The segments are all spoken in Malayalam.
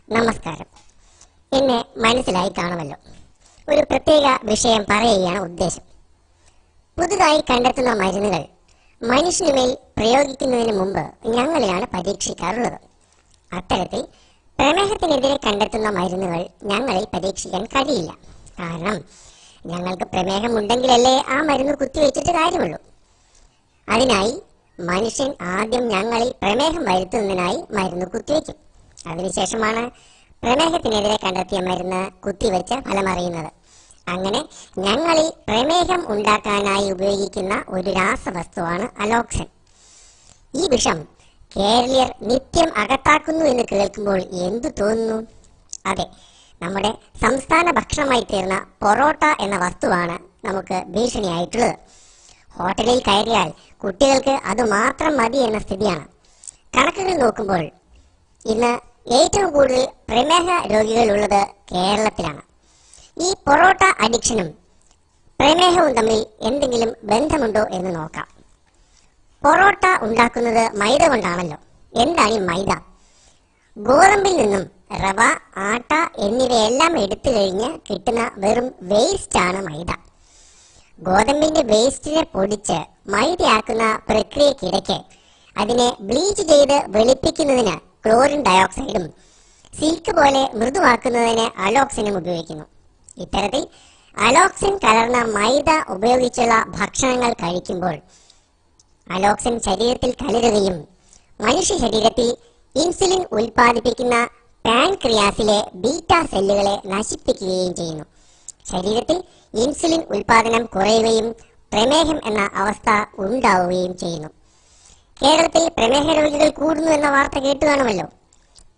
നമസ്കാരം. എന്നെ മനസ്സിലായി കാണുമല്ലോ. ഒരു പ്രത്യേക വിഷയം പറയുകയാണ് ഉദ്ദേശം. പുതുതായി കണ്ടെത്തുന്ന മരുന്നുകൾ മനുഷ്യനുമേൽ പ്രയോഗിക്കുന്നതിന് മുമ്പ് ഞങ്ങളെയാണ് പരീക്ഷിക്കാറുള്ളത്. അത്തരത്തിൽ പ്രമേഹത്തിനെതിരെ കണ്ടെത്തുന്ന മരുന്നുകൾ ഞങ്ങളിൽ പരീക്ഷിക്കാൻ കഴിയില്ല. കാരണം ഞങ്ങൾക്ക് പ്രമേഹം ഉണ്ടെങ്കിലല്ലേ ആ മരുന്ന് കുത്തിവെച്ചിട്ട് കാര്യമുള്ളൂ. അതിനായി മനുഷ്യൻ ആദ്യം ഞങ്ങളിൽ പ്രമേഹം വരുത്തുന്നതിനായി മരുന്ന് കുത്തിവെക്കും. അതിനുശേഷമാണ് പ്രമേഹത്തിനെതിരെ കണ്ടെത്തിയ മരുന്ന് കുത്തിവെച്ച് ഫലമറിയുന്നത്. അങ്ങനെ ഞങ്ങളിൽ പ്രമേഹം ഉണ്ടാക്കാനായി ഉപയോഗിക്കുന്ന ഒരു രാസവസ്തുവാണ് അലോക്സിൻ. ഈ വിഷം കേരളീയർ നിത്യം അകത്താക്കുന്നു എന്ന് കേൾക്കുമ്പോൾ എന്തു തോന്നുന്നു? അതെ, നമ്മുടെ സംസ്ഥാന ഭക്ഷണമായി തീർന്ന പൊറോട്ട എന്ന വസ്തുവാണ് നമുക്ക് ഭീഷണിയായിട്ടുള്ളത്. ഹോട്ടലിൽ കയറിയാൽ കുട്ടികൾക്ക് അതുമാത്രം മതി എന്ന സ്ഥിതിയാണ്. കണക്കുകൾ നോക്കുമ്പോൾ ഇന്ന് ഏറ്റവും കൂടുതൽ പ്രമേഹ രോഗികളുള്ളത് കേരളത്തിലാണ്. ഈ പൊറോട്ട അഡിക്ഷനും പ്രമേഹവും തമ്മിൽ എന്തെങ്കിലും ബന്ധമുണ്ടോ എന്ന് നോക്കാം. പൊറോട്ട ഉണ്ടാക്കുന്നത് മൈദ കൊണ്ടാണല്ലോ. എന്താണ് ഈ മൈദ? ഗോതമ്പിൽ നിന്നും റവ, ആട്ട എന്നിവയെല്ലാം എടുത്തു കഴിഞ്ഞ് കിട്ടുന്ന വെറും വേസ്റ്റ് ആണ് മൈദ. ഗോതമ്പിന്റെ വേസ്റ്റിനെ പൊടിച്ച് മൈദയാക്കുന്ന പ്രക്രിയക്കിടയ്ക്ക് അതിനെ ബ്ലീച്ച് ചെയ്ത് വെളുപ്പിക്കുന്നതിന് ക്ലോറിൻ ഡയോക്സൈഡും സിൽക്ക് പോലെ മൃദുവാക്കുന്നതിന് അലോക്സിനും ഉപയോഗിക്കുന്നു. ഇത്തരത്തിൽ അലോക്സിൻ കലർന്ന മൈദ ഉപയോഗിച്ചുള്ള ഭക്ഷണങ്ങൾ കഴിക്കുമ്പോൾ അലോക്സിൻ ശരീരത്തിൽ കലരുകയും മനുഷ്യ ശരീരത്തിൽ ഇൻസുലിൻ ഉൽപ്പാദിപ്പിക്കുന്ന പാൻക്രിയാസിലെ ബീറ്റ സെല്ലുകളെ നശിപ്പിക്കുകയും ചെയ്യുന്നു. ശരീരത്തിൽ ഇൻസുലിൻ ഉൽപാദനം കുറയുകയും പ്രമേഹം എന്ന അവസ്ഥ ഉണ്ടാവുകയും ചെയ്യുന്നു. കേരളത്തിൽ പ്രമേഹ രോഗികൾ കൂടുന്നു എന്ന വാർത്ത കേട്ടു കാണുമല്ലോ.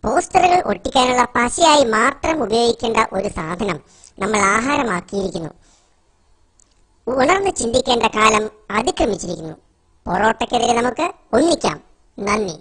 പോസ്റ്ററുകൾ ഒട്ടിക്കാനുള്ള പശയായി മാത്രം ഉപയോഗിക്കേണ്ട ഒരു സാധനം നമ്മൾ ആഹാരമാക്കിയിരിക്കുന്നു. ഉണർന്ന് ചിന്തിക്കേണ്ട കാലം അതിക്രമിച്ചിരിക്കുന്നു. പൊറോട്ടയ്ക്കെതിരെ നമുക്ക് ഒന്നിക്കാം. നന്ദി.